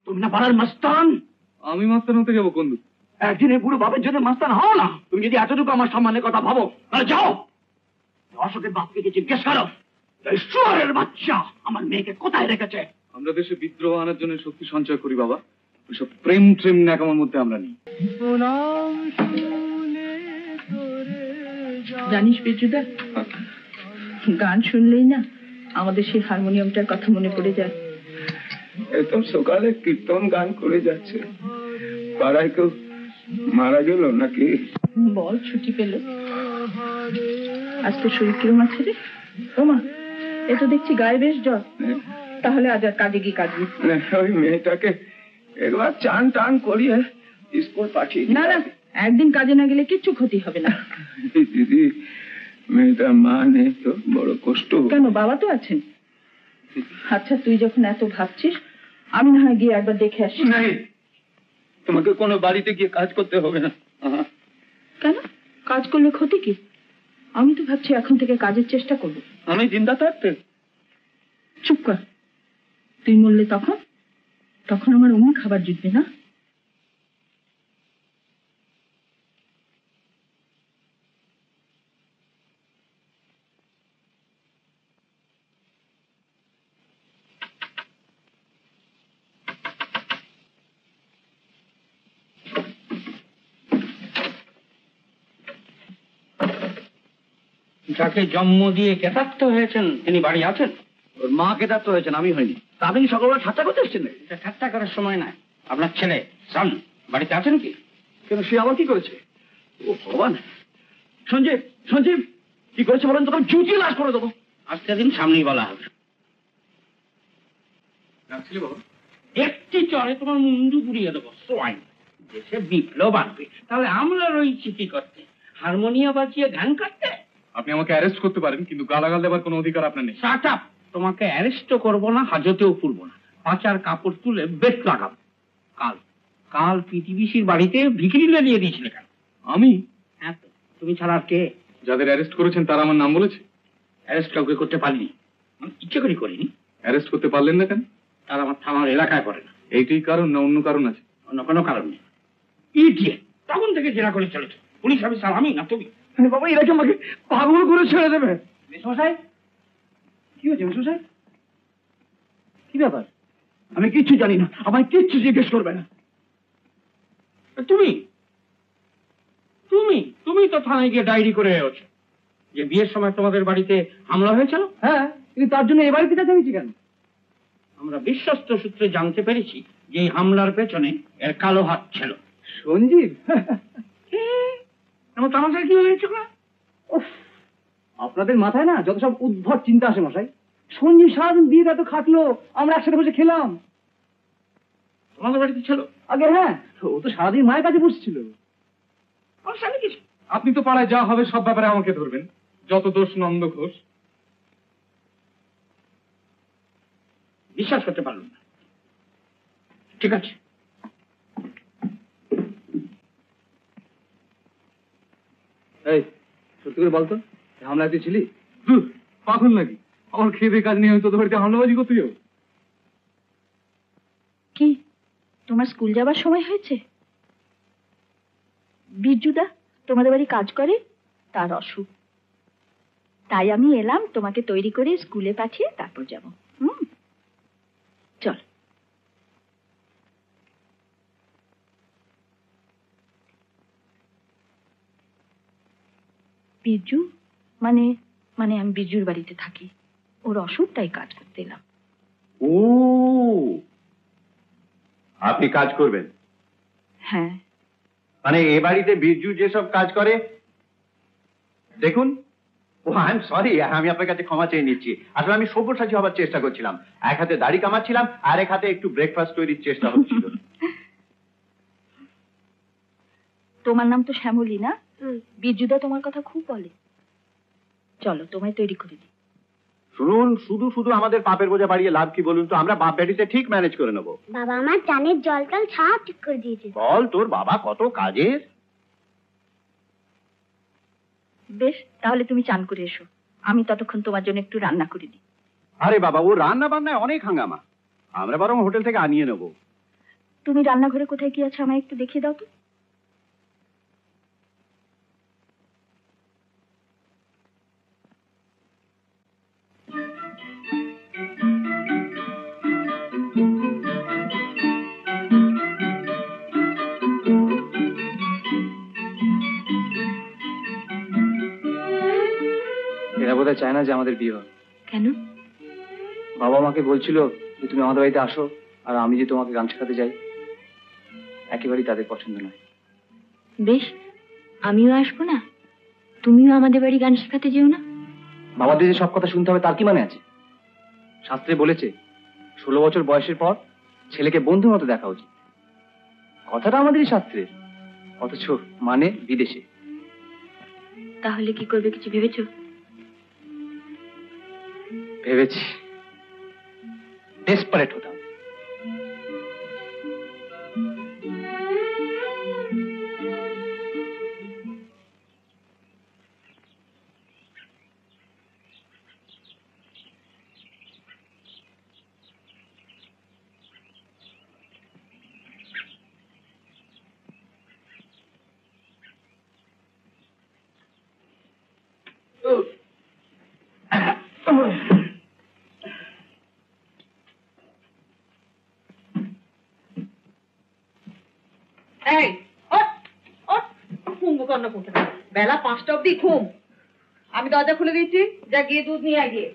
তুমি না পাড়ার মাস্তান। আমি মাস্তান হতে যাবো কোন? একদিন এই বুড়ো বাপের জন্য মাস্তান হও না। তুমি যদি এতটুকু আমার সম্মানের কথা ভাবো তাহলে যাও অশোকের বাপকে গিয়ে জিজ্ঞেস করো এই শুয়োরের বাচ্চা আমার মেয়েকে কোথায় রেখেছে। আমরা দেশে বিদ্রোহ আনার জন্য শক্তি সঞ্চয় করি বাবা, ওইসব প্রেম ট্রেম ন্যাকামার মধ্যে আমরা নেই। জানিস বিজুদা, গান শুনলেই না আমাদের সেই হারমোনিয়ামটার কথা মনে পড়ে যায়। একদম সকালে কীর্তন গান করে যাচ্ছে, পাড়ায় কেউ মারা গেল নাকি? বল ছুটি পেল। আজ তো শরীর কিরম আছে রে? ওমা, এ তো দেখছি গায়ে বেশ জ্বর। তাহলে আজ আর কাজে গিয়ে কাজবি? ওই মেয়েটাকে একবার চান টান করিয়ে স্কুল পাঠিয়ে। না না, একদিন কাজে না গেলে কিচ্ছু ক্ষতি হবে না। দিদি, মেয়েটার মা নেই তো, বড় কষ্ট। কেন, বাবা তো আছেন। আচ্ছা, তুই যখন এত ভাবছিস, আমি না হয় গিয়ে একবার দেখে আসি। নাই, তোমাকে কোনো বাড়িতে গিয়ে কাজ করতে হবে না। কেন? কাজ করলে ক্ষতি কি? আমি তো ভাবছি এখন থেকে কাজের চেষ্টা করব। আমি জিন্দা থাকতে? চুপ কর। তুই মরলে তখন তখন আমার অমনি খাবার জুটবে না। যাকে জন্ম দিয়ে কেতাত্ত হয়েছেন তিনি বাড়ি আছেন? ওর মা কেতাত্ত হয়েছেন, আমি হইনি। তা আপনি সকালবেলা ঠাট্টা করতে এসছেন? এটা ঠাট্টা করার সময় না। আপনার ছেলে সান বাড়িতে আছেন কি? কেন, সে আবার কি করেছে? ও ভগবান! সঞ্জীব, সঞ্জীব, কি করেছে বলেন তো? জুতি লাশ করে দেবো। আজকে দিন সামনেই বলা হবে। একটি চরে তোমার মুন্ডু পুড়িয়ে দেবো। সোয়াইন! দেশে বিপ্লব আসবে, তাহলে আমরা রয়েছি কি করতে? হারমোনিয়া বাজিয়ে গান করতে? আপনি আমাকে অ্যারেস্ট করতে পারেন, কিন্তু গালাগাল দেওয়ার কোনো অধিকার আপনার নেই। Shut up! তোমাকে অ্যারেস্টও করবো না, হাজতেও পুরবো না। পাচার কাপড় তুলে বেত লাগাবো। কাল কাল পিটিবিসির বাড়িতে ভিখিরি লাগিয়ে দিয়েছিলে কেন? আমি? হ্যাঁ তো, তুমি ছাড়া আর কে? যাদের অ্যারেস্ট করেছেন তারা আমার নাম বলেছে। অ্যারেস্ট কাউকে করতে পারিনি, ইচ্ছে করে করিনি। অ্যারেস্ট করতে পারলেন না কেন? তারা আমার থানার এলাকায় পড়ে না। এইটাই কারণ, না অন্য কারণ আছে? অন্য কোনো কারণ নেই। ইডিয়েট! তখন থেকে জেরা করে চলেছে। পুলিশ অফিসার আমি না তুমি। বাবা, এরা কি আমাকে পাগল করে ছেড়ে দেবে? মেসমশাই, কি হয়েছে মেসমশাই? কি ব্যাপার? আমি কিচ্ছু জানি না, আমায় কিচ্ছু জিজ্ঞেস করবে না। তুমি তুমি তুমি তো থানায় গিয়ে ডায়েরি করে এসেছো যে বিয়ের সময় তোমাদের বাড়িতে হামলা হয়েছিল। হ্যাঁ, কিন্তু তার জন্য এ বাড়িতে জানিয়েছি কেন? আমরা বিশ্বস্ত সূত্রে জানতে পেরেছি যে এই হামলার পেছনে এর কালো হাত ছিল। সঞ্জীব, এমন তামাশার কি হয়েছে? আপনাদের মাথায় না যত সব উদ্ভট চিন্তা আসে মশাই। সঞ্জীব সারাদিন বিয়েতে এত খাটলো, আমরা একসাথে বসে খেলাম। তোমাদের বাড়িতে ছিল আগে? হ্যাঁ, ও তো সারাদিন মায়ের কাছে বসছিল। আপনি তো পাড়ায় যা হবে সব ব্যাপারে আমাকে ধরবেন, যত দোষ নন্দ ঘোষ। বিশ্বাস করতে পারলাম না। ঠিক আছে, এই সত্যি করে বলতো, হামলায় তুই ছিলি? পাগল নাকি? আমার খেয়ে কাজ নিয়ে হয়তো তোর বাড়িতে হামলাবাজি করতে যাও? কি, তোমার স্কুল যাবার সময় হয়েছে? বিজুদা তোমাদের বাড়ি কাজ করে, তার অসুখ। তাই আমি এলাম তোমাকে তৈরি করে স্কুলে পাঠিয়ে তারপর যাব। চল। বিজু মানে মানে আমি বিজুর বাড়িতে থাকি, ওর অসুখ, তাই কাজ করতে এলাম। ও, আপনি কাজ করবেন? হ্যাঁ। মানে এ বাড়িতে বিরজু যেসব কাজ করে, দেখুন, ও আই এম সরি, আমি আপনার কাছে ক্ষমা চেয়ে নিচ্ছি। আসলে আমি সব্যসাচী হবার চেষ্টা করছিলাম, এক হাতে দাড়ি কামাচ্ছিলাম আর এক হাতে একটু ব্রেকফাস্ট তৈরির চেষ্টা হচ্ছিল। তোমার নাম তো শ্যামলী না? বিজুদা তোমার কথা খুব বলে। চলো তোমায় তৈরি করে দিই। শুনুন, শুধু শুধু আমাদের পাপের বোঝা বাড়িয়ে লাভ কি বলুন তো? আমরা বাপ বেটিতে ঠিক ম্যানেজ করে নেবো। বাবা আমার চানের জলটাল সব ঠিক করে দিয়েছে। বল, তোর বাবা কত কাজের। বেশ, তাহলে তুমি চান করে এসো, আমি ততক্ষণ তোমার জন্য একটু রান্না করে দিই। আরে বাবা, ও রান্না বান্নায় অনেক হাঙ্গামা, আমরা বরং হোটেল থেকে আনিয়ে নেবো। তুমি রান্নাঘরে কোথায় কি আছে আমায় একটু দেখিয়ে দাও তো। এরা বোধহয় চায় না যে আমাদের বিয়ে হয়। কেন? বাবা আমাকে বলছিল যে তুমি আমাদের বাড়িতে আসো আর আমি যে তোমাকে গান শেখাতে যাই, একেবারেই তাদের পছন্দ নয়। বেশ, আমিও আসবো না, তুমিও আমাদের বাড়ি গান শেখাতে যেও না। বাবাদের যে সব কথা শুনতে হবে তার কি মানে আছে? শাস্ত্রে বলেছে 16 বছর বয়সের পর ছেলেকে বন্ধুর মতো দেখা উচিত। কথাটা আমাদেরই শাস্ত্রের, অথচ মানে বিদেশে। তাহলে কি করবে কিছু ভেবেছো? ভেবেছি, ডেসপারেট হতাম। এই ওঠ ওঠ, কুম্ভকর্ণ কোথা? বেলা 5টা অবধি ঘুম। আমি দরজা খুলে দিচ্ছি, যা গিয়ে দুধ নিয়ে আয় গিয়ে।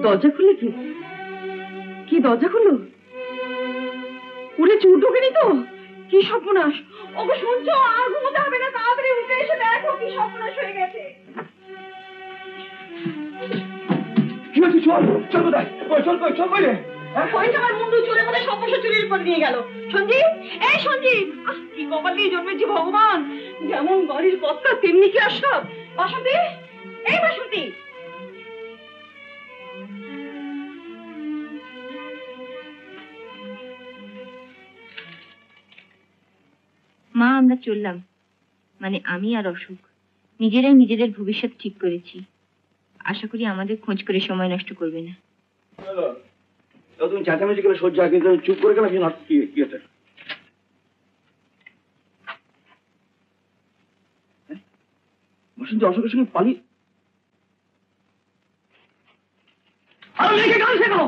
দরজা খুলে কি? কি দরজা খুলো? উড়ে চুর ঢোকেনি তো? কি সর্বনাশ! ওকে শুনছো? আর ঘুমোতে হবে না, তাড়াতাড়ি উঠে এসে দেখো কি সর্বনাশ হয়ে গেছে। কি হচ্ছে? চল চল, কোথায়? চল কই, চল কই রে? ওই আমার মুন্ডু চলে মনে সর্বস্ব চুরির উপর নিয়ে গেল। সঞ্জীব, এই সঞ্জীব, কি কপাল নিয়ে জন্মেছি ভগবান! যেমন বাড়ির কর্তা তেমনি কি আসলাম। বাসন্তী, এই বাসন্তী! মা, আমরা চললাম, মানে আমি আর অশোক নিজেরাই নিজেদের ভবিষ্যৎ ঠিক করেছি। আশা করি আমাদের খোঁজ করে সময় নষ্ট করবে না। তুমি চেঁচামেচি করে সহ্য হয়, কিন্তু চুপ করে গেলে কি হচ্ছে? বসন্ত অশোকের সঙ্গে পালিয়ে আরো মেয়েকে গান শেখাও।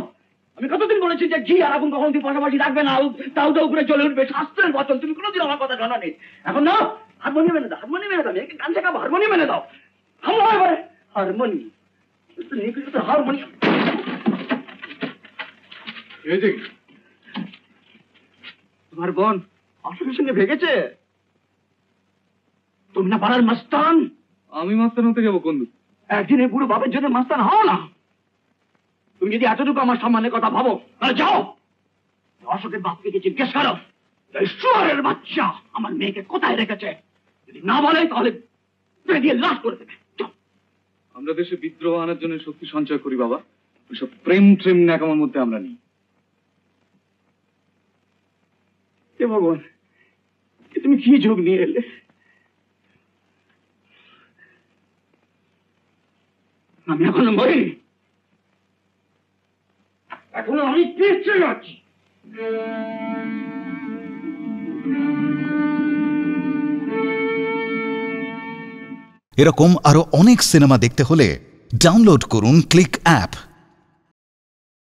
আমি কতদিন বলেছি যে ঘি আর আগুন কখন তুমি পাশাপাশি রাখবে না, তাও তো উপরে চলে উঠবে। শাস্ত্রের বচন, তুমি কোনোদিন আমার কথা জানা নেই। এখন না, হারমোনিয়াম এনে দাও, হারমোনিয়াম এনে দাও, মেয়েকে গান শেখাবো, হারমোনিয়াম এনে দাও। আমার এবারে হারমোনিয়াম, হারমোনিয়াম। তোমার বোন অশোকের সঙ্গে ভেগেছে। তুমি না পাড়ার মাস্তান। আমি মাস্তান হতে যাবো কোন? একদিনে পুরো বাপের জন্য মাস্তান হও না। তুমি যদি এতটুকু আমার সম্মানের কথা ভাবো, তাহলে যাও অশোকের বাপকে গিয়ে জিজ্ঞেস করো ঈশ্বরের বাচ্চা আমার মেয়েকে কোথায় রেখেছে। যদি না বলে তাহলে দিয়ে লাশ করে দেবে। আমরা দেশে বিদ্রোহ আনার জন্য শক্তি সঞ্চয় করি বাবা, ওইসব প্রেম ট্রেম ন্যাকামার মধ্যে আমরা নেই। হে ভগবান, তুমি কি যোগ নিয়ে এলে? আমি এখনো মরিনি, এখনো আমি বেঁচে আছি। এরকম আরো অনেক সিনেমা দেখতে হলে ডাউনলোড করুন ক্লিক অ্যাপ।